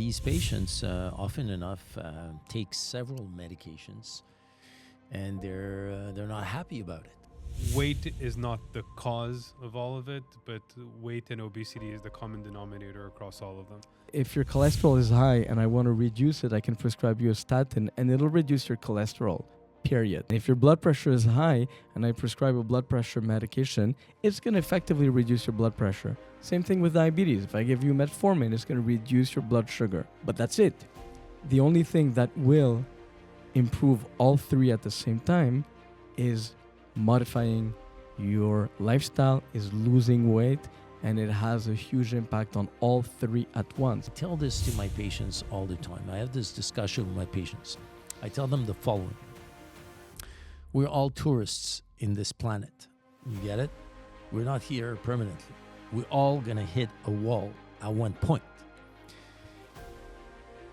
these patients often enough take several medications, and they're not happy about it. Weight is not the cause of all of it, but weight and obesity is the common denominator across all of them. If your cholesterol is high and I want to reduce it, I can prescribe you a statin and it'll reduce your cholesterol, period. If your blood pressure is high and I prescribe a blood pressure medication, it's going to effectively reduce your blood pressure. Same thing with diabetes. If I give you metformin, it's going to reduce your blood sugar. But that's it. The only thing that will improve all three at the same time is modifying your lifestyle, is losing weight, and it has a huge impact on all three at once. I tell this to my patients all the time. I have this discussion with my patients. I tell them the following. We're all tourists in this planet. You get it? We're not here permanently. We're all going to hit a wall at one point.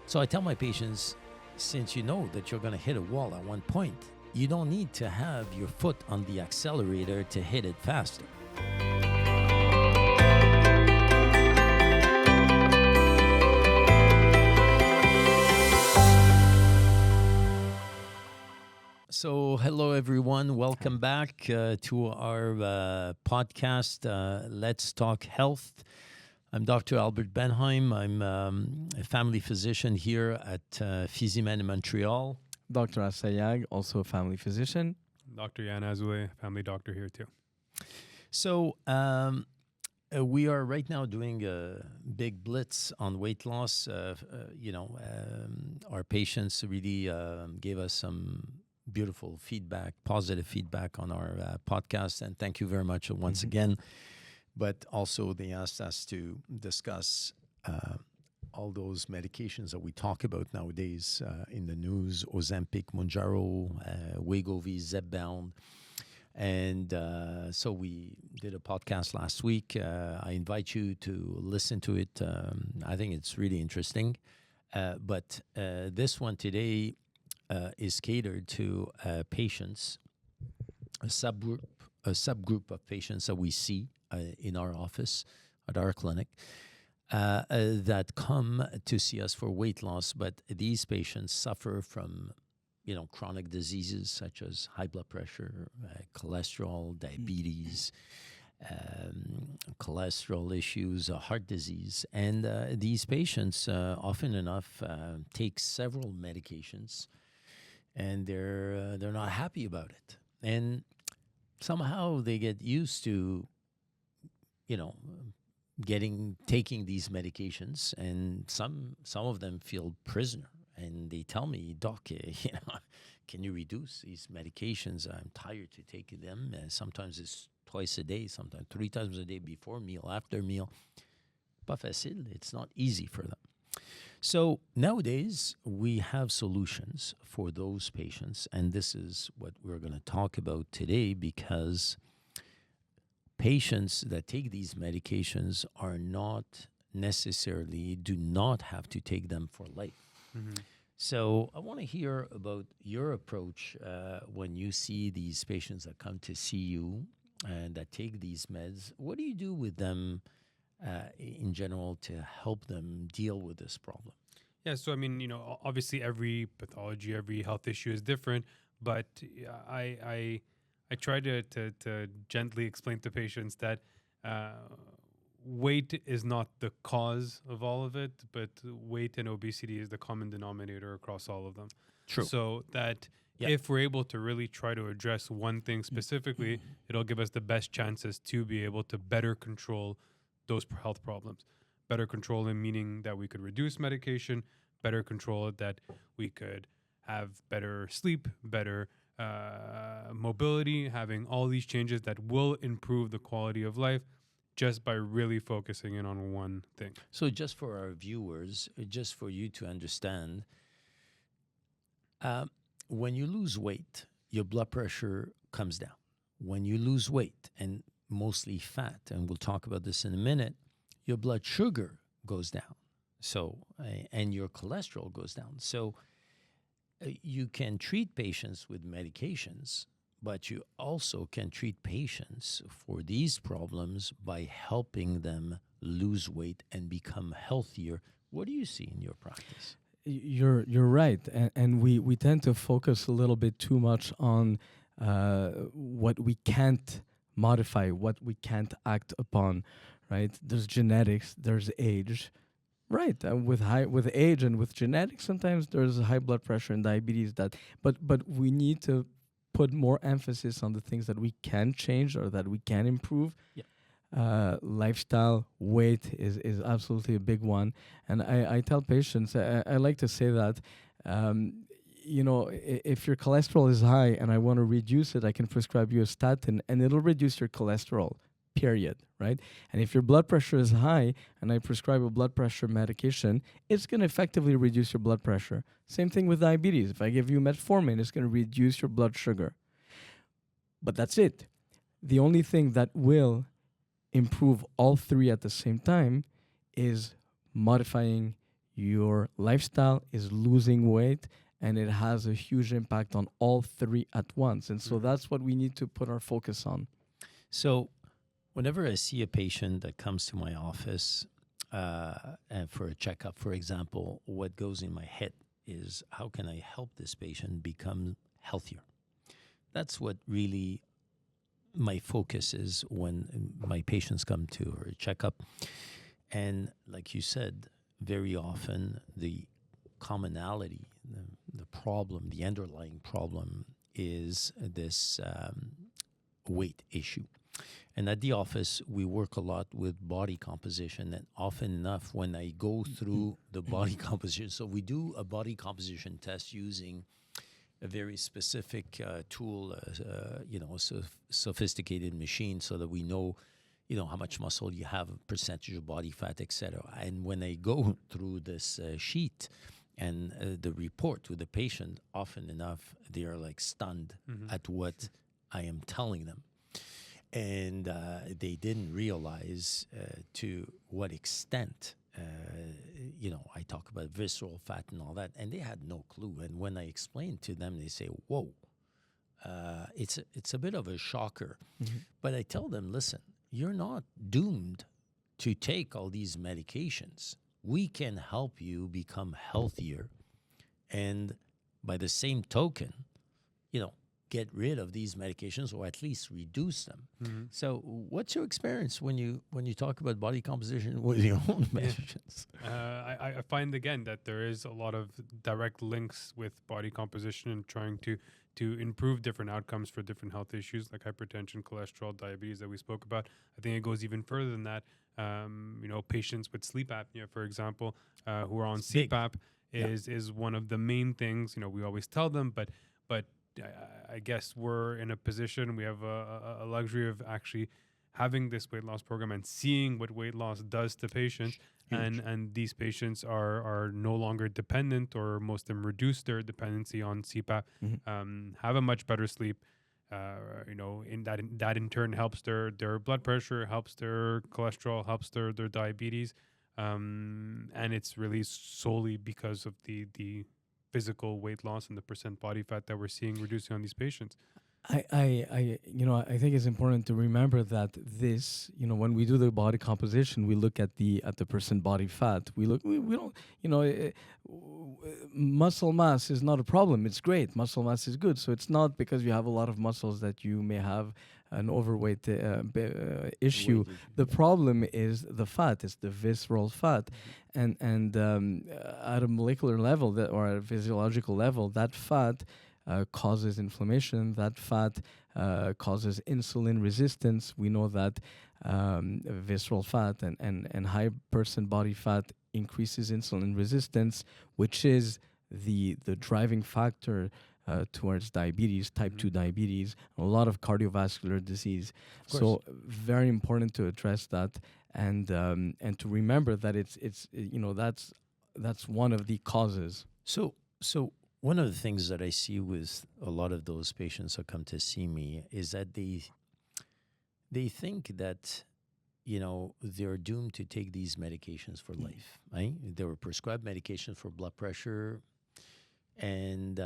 So I tell my patients, since you know that you're going to hit a wall at one point, you don't need to have your foot on the accelerator to hit it faster. So, hello everyone. Welcome back to our podcast, Let's Talk Health. I'm Dr. Albert Benheim. I'm a family physician here at Ozempic in Montreal. Dr. Assayag, also a family physician. Dr. Yann Azoulay, family doctor here too. So we are right now doing a big blitz on weight loss. Our patients really gave us some beautiful feedback, positive feedback on our podcast. And thank you very much once again. But also they asked us to discuss all those medications that we talk about nowadays in the news, Ozempic, Mounjaro, Wegovy, Zepbound. And so we did a podcast last week. I invite you to listen to it. I think it's really interesting. But this one today is catered to patients, a subgroup of patients that we see in our office, at our clinic, that come to see us for weight loss, but these patients suffer from, chronic diseases such as high blood pressure, cholesterol, diabetes, cholesterol issues, heart disease. And these patients often enough take several medications, and they're not happy about it. And somehow they get used to, taking these medications, and some of them feel prisoner, and they tell me, Doc, can you reduce these medications? I'm tired to take them. Sometimes it's twice a day, sometimes 3 times a day, before meal, after meal. Pas facile. It's not easy for them. So nowadays we have solutions for those patients, and this is what we're going to talk about today, because patients that take these medications do not have to take them for life. Mm-hmm. So I want to hear about your approach when you see these patients that come to see you and that take these meds. What do you do with them in general to help them deal with this problem? Yeah, so obviously every pathology, every health issue is different, but I try to gently explain to patients that weight is not the cause of all of it, but weight and obesity is the common denominator across all of them. True. So that if we're able to really try to address one thing specifically, it'll give us the best chances to be able to better control those health problems. Better control in meaning that we could reduce medication, better control it that we could have better sleep, better mobility, having all these changes that will improve the quality of life just by really focusing in on one thing. So just for our viewers, just for you to understand, when you lose weight, your blood pressure comes down. When you lose weight, and mostly fat, and we'll talk about this in a minute, your blood sugar goes down. So, and your cholesterol goes down. So you can treat patients with medications, but you also can treat patients for these problems by helping them lose weight and become healthier What do you see in your practice? You're right, and we tend to focus a little bit too much on what we can't modify, what we can't act upon, right? There's genetics, there's age, right? With age and with genetics, sometimes there's high blood pressure and diabetes. But we need to put more emphasis on the things that we can change or that we can improve. Yeah. Lifestyle, weight is absolutely a big one. And I tell patients, I like to say that, if your cholesterol is high and I want to reduce it, I can prescribe you a statin and it'll reduce your cholesterol, period, right? And if your blood pressure is high and I prescribe a blood pressure medication, it's going to effectively reduce your blood pressure. Same thing with diabetes. If I give you metformin, it's going to reduce your blood sugar. But that's it. The only thing that will improve all three at the same time is modifying your lifestyle, is losing weight, and it has a huge impact on all three at once. And so that's what we need to put our focus on. So whenever I see a patient that comes to my office and for a checkup, for example, what goes in my head is how can I help this patient become healthier? That's what really my focus is when my patients come to a checkup. And like you said, very often the commonality, the problem, the underlying problem is this weight issue. And at the office, we work a lot with body composition. And often enough, when I go through the body composition, so we do a body composition test using a very specific tool, a sophisticated machine, so that we know, how much muscle you have, percentage of body fat, etc. And when I go through this sheet and the report with the patient, often enough, they are like stunned at what I am telling them. And they didn't realize to what extent, I talk about visceral fat and all that, and they had no clue. And when I explained to them, they say, whoa, it's a bit of a shocker. But I tell them, listen, you're not doomed to take all these medications. We can help you become healthier. And by the same token, get rid of these medications or at least reduce them. So what's your experience when you talk about body composition with your own medications? I find, again, that there is a lot of direct links with body composition and trying to improve different outcomes for different health issues like hypertension, cholesterol, diabetes that we spoke about. I think it goes even further than that. Patients with sleep apnea, for example, who are on CPAP is one of the main things. We always tell them, but I guess we're in a position, we have a luxury of actually having this weight loss program and seeing what weight loss does to patients. And these patients are no longer dependent, or most of them reduce their dependency on CPAP, have a much better sleep. That in turn helps their blood pressure, helps their cholesterol, helps their diabetes. And it's really solely because of the physical weight loss and the percent body fat that we're seeing reducing on these patients. I think it's important to remember that this, when we do the body composition, we look at the percent body fat. We don't, muscle mass is not a problem. It's great. Muscle mass is good. So it's not because you have a lot of muscles that you may have an overweight issue. The problem is the fat. It's the visceral fat, and at a molecular level or at a physiological level, that fat causes inflammation. That fat causes insulin resistance. We know that visceral fat and high percent body fat increases insulin resistance, which is the driving factor towards diabetes, type 2 diabetes, a lot of cardiovascular disease. So very important to address that and to remember that it's that's one of the causes. So one of the things that I see with a lot of those patients who come to see me is that they think that they're doomed to take these medications for life, right? They were prescribed medications for blood pressure. And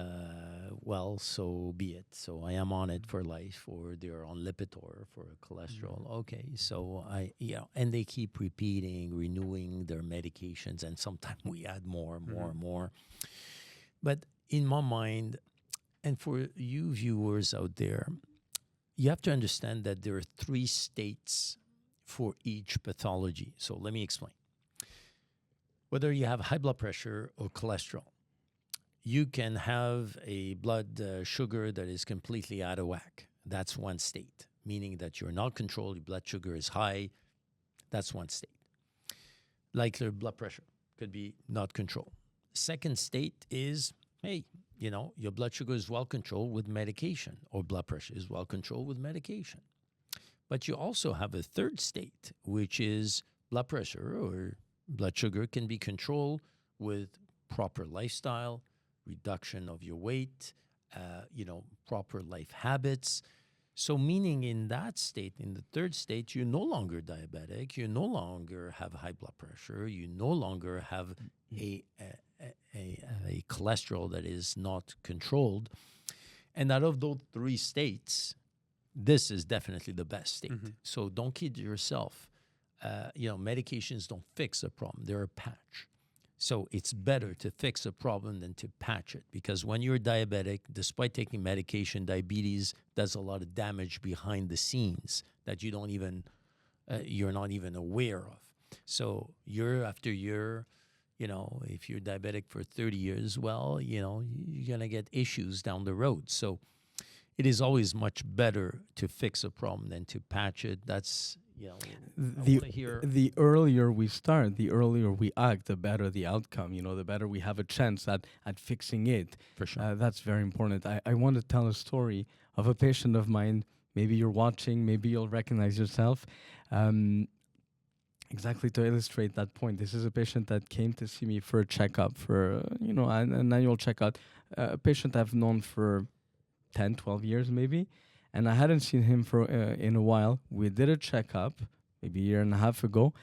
well, so be it. So I am on it for life, or they're on Lipitor for cholesterol. Okay, so and they keep repeating, renewing their medications, and sometimes we add more, more, more. But in my mind, and for you viewers out there, you have to understand that there are 3 states for each pathology. So let me explain. Whether you have high blood pressure or cholesterol, you can have a blood sugar that is completely out of whack. That's one state, meaning that you're not controlled, your blood sugar is high. That's one state. Like your blood pressure could be not controlled. Second state is, hey, your blood sugar is well controlled with medication, or blood pressure is well controlled with medication. But you also have a third state, which is blood pressure or blood sugar can be controlled with proper lifestyle, reduction of your weight, proper life habits. So meaning in that state, in the third state, you're no longer diabetic, you no longer have high blood pressure, you no longer have a cholesterol that is not controlled. And out of those 3 states, this is definitely the best state. So don't kid yourself. Medications don't fix a problem, they're a patch. So it's better to fix a problem than to patch it, because when you're diabetic, despite taking medication, diabetes does a lot of damage behind the scenes that you're not even aware of. So year after year, if you're diabetic for 30 years, well, you're going to get issues down the road. So it is always much better to fix a problem than to patch it. That's the earlier we start, the earlier we act, the better the outcome. The better we have a chance at fixing it. For sure. That's very important. I want to tell a story of a patient of mine. Maybe you're watching, maybe you'll recognize yourself. Exactly to illustrate that point. This is a patient that came to see me for a checkup, for an annual checkup. A patient I've known for 10, 12 years maybe. And I hadn't seen him for in a while. We did a checkup maybe a year and a half ago.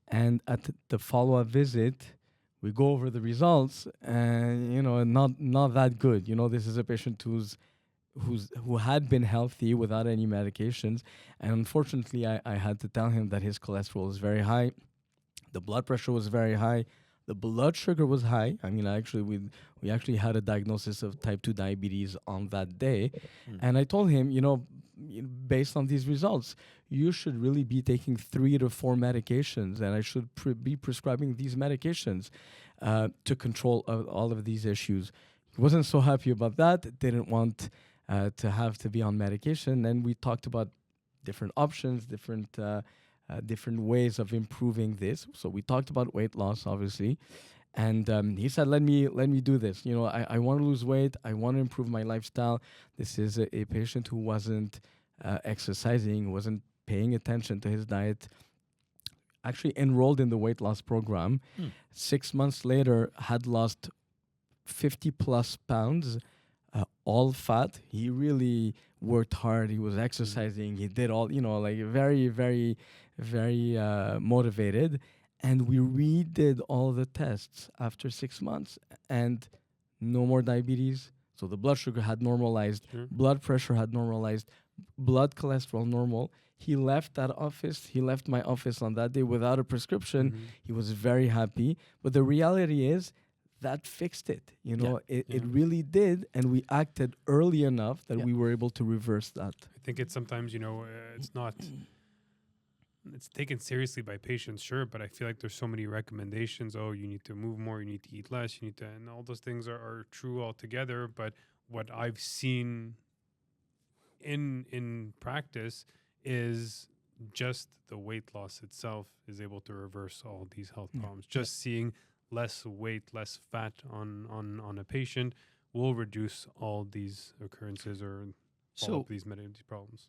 And at the follow-up visit, we go over the results and, not that good. This is a patient who had been healthy without any medications. And unfortunately, I had to tell him that his cholesterol is very high. The blood pressure was very high. The blood sugar was high. I mean, we actually had a diagnosis of type 2 diabetes on that day. And I told him, based on these results, you should really be taking 3 to 4 medications, and I should be prescribing these medications to control all of these issues. He wasn't so happy about that, didn't want to have to be on medication. And we talked about different options, different ways of improving this. So we talked about weight loss, obviously, and he said, "Let me do this. I want to lose weight. I want to improve my lifestyle." This is a patient who wasn't exercising, wasn't paying attention to his diet. Actually enrolled in the weight loss program. 6 months later, had lost 50 plus pounds, all fat. He really worked hard. He was exercising. He did all, very, very, very motivated. And we redid all the tests after 6 months, and no more diabetes. So the blood sugar had normalized, blood pressure had normalized, blood cholesterol normal. He left that office. He left my office on that day without a prescription. He was very happy. But the reality is that fixed it. It really did. And we acted early enough that we were able to reverse that. I think it's sometimes, it's not... It's taken seriously by patients, sure, but I feel like there's so many recommendations. Oh, you need to move more, you need to eat less, and all those things are true altogether. But what I've seen in practice is just the weight loss itself is able to reverse all these health problems. Just seeing less weight, less fat on a patient will reduce all these occurrences or all of these problems.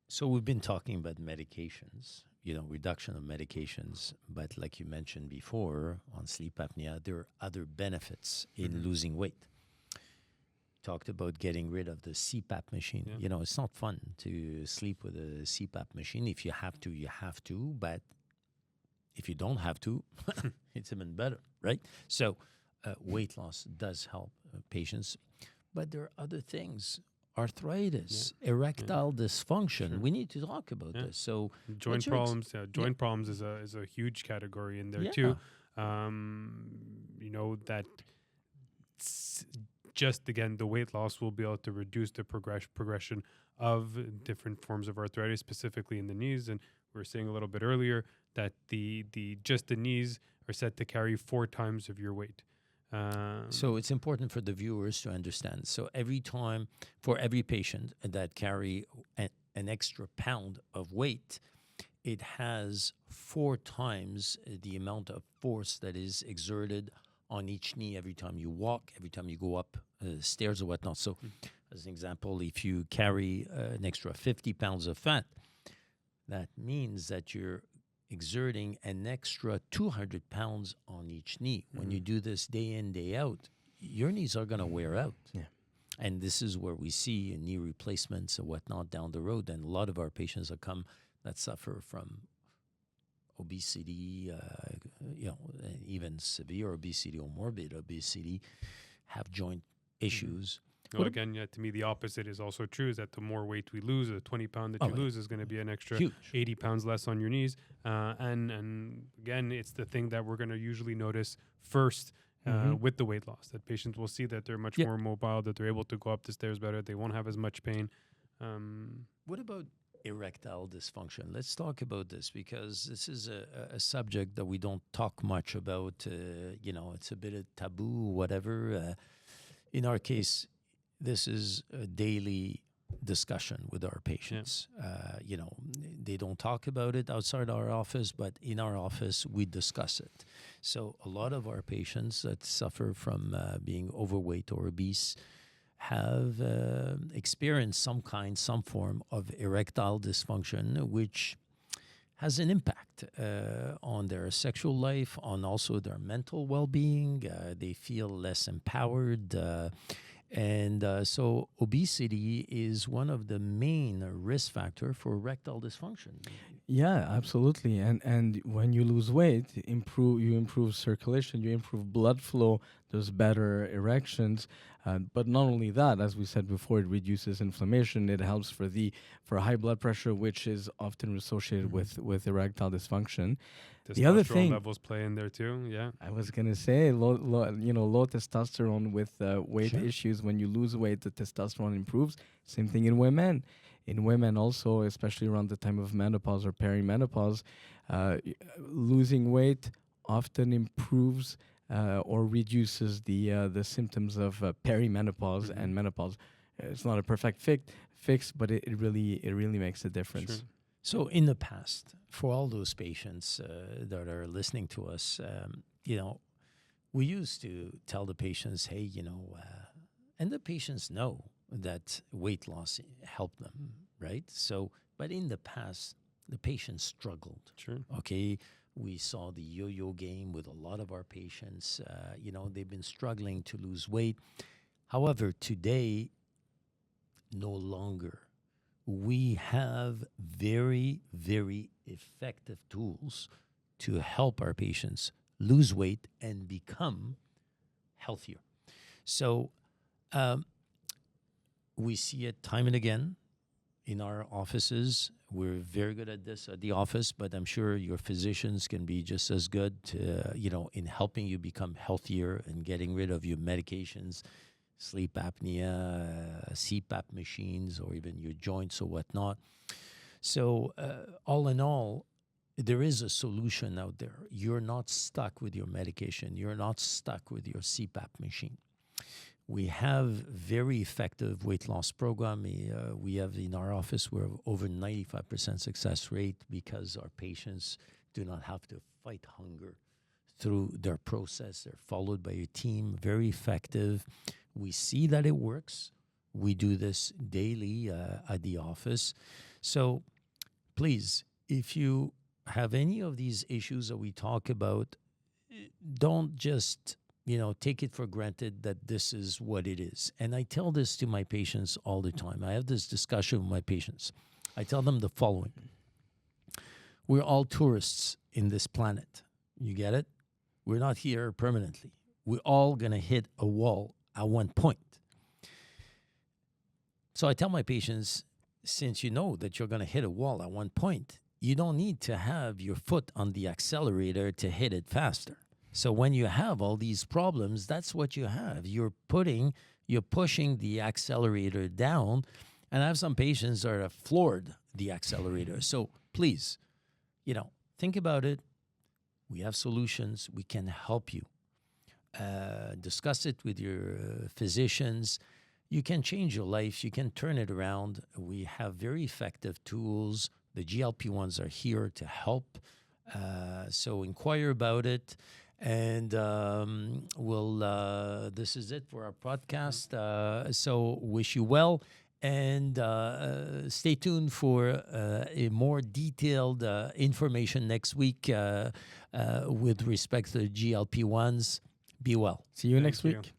So we've been talking about medications, reduction of medications, but like you mentioned before on sleep apnea, there are other benefits in losing weight. Talked about getting rid of the CPAP machine. It's not fun to sleep with a CPAP machine. If you have to, you have to, but if you don't have to, it's even better, right? So weight loss does help patients, but there are other things. Arthritis, erectile dysfunction. Sure. We need to talk about this. So joint problems, problems is a huge category in there too. That just again the weight loss will be able to reduce the progression of different forms of arthritis, specifically in the knees. And we were saying a little bit earlier that the knees are set to carry 4 times of your weight. So it's important for the viewers to understand. So every time, for every patient that carry an extra pound of weight, it has 4 times the amount of force that is exerted on each knee every time you walk, every time you go up stairs or whatnot. So as an example, if you carry an extra 50 pounds of fat, that means that you're exerting an extra 200 pounds on each knee. When you do this day in, day out, your knees are going to wear out. Yeah. And this is where we see knee replacements and whatnot down the road. And a lot of our patients that suffer from obesity, even severe obesity or morbid obesity, have joint issues. Well, again, to me, the opposite is also true, is that the more weight we lose, the 20 pound that you lose is going to be an extra Huge. 80 pounds less on your knees. And again, it's the thing that we're going to usually notice first with the weight loss, that patients will see that they're much more mobile, that they're able to go up the stairs better, they won't have as much pain. What about erectile dysfunction? Let's talk about this, because this is a subject that we don't talk much about. It's a bit of taboo, whatever. In our case, this is a daily discussion with our patients. They don't talk about it outside our office, but in our office, we discuss it. So a lot of our patients that suffer from being overweight or obese have experienced some form of erectile dysfunction, which has an impact on their sexual life, on also their mental well-being. They feel less empowered. So obesity is one of the main risk factors for erectile dysfunction. Yeah, absolutely. And when you lose weight, you improve circulation, you improve blood flow, there's better erections. But not only that, as we said before, it reduces inflammation. It helps for high blood pressure, which is often associated with erectile dysfunction. The other thing, levels play in there too. Yeah, I was gonna say low testosterone with weight issues. When you lose weight, the testosterone improves. Same thing in women. In women also, especially around the time of menopause or perimenopause, losing weight often improves or reduces the symptoms of perimenopause and menopause. It's not a perfect fix, but it really makes a difference. Sure. So in the past, for all those patients that are listening to us, we used to tell the patients, hey, and the patients know that weight loss helped them, right? So, but in the past, the patients struggled. Sure. Okay. We saw the yo-yo game with a lot of our patients. They've been struggling to lose weight. However, today, no longer. We have very, very effective tools to help our patients lose weight and become healthier. So we see it time and again in our offices. We're very good at this at the office, but I'm sure your physicians can be just as good, in helping you become healthier and getting rid of your medications, sleep apnea, CPAP machines, or even your joints or whatnot. So all in all, there is a solution out there. You're not stuck with your medication. You're not stuck with your CPAP machine. We have very effective weight loss program. We have in our office, we're over 95% success rate because our patients do not have to fight hunger through their process. They're followed by a team, very effective. We see that it works. We do this daily at the office. So please, if you have any of these issues that we talk about, don't just take it for granted that this is what it is. And I tell this to my patients all the time. I have this discussion with my patients. I tell them the following. We're all tourists in this planet. You get it? We're not here permanently. We're all going to hit a wall at one point. So I tell my patients, since you know that you're going to hit a wall at one point, you don't need to have your foot on the accelerator to hit it faster. So when you have all these problems, that's what you have. You're pushing the accelerator down. And I have some patients that have floored the accelerator. So please, think about it. We have solutions. We can help you. Discuss it with your physicians. You can change your life. You can turn it around. We have very effective tools. The GLP-1s are here to help. So inquire about it. And this is it for our podcast. So wish you well. And stay tuned for a more detailed information next week with respect to the GLP-1s. Be well. See you next Thank week. you.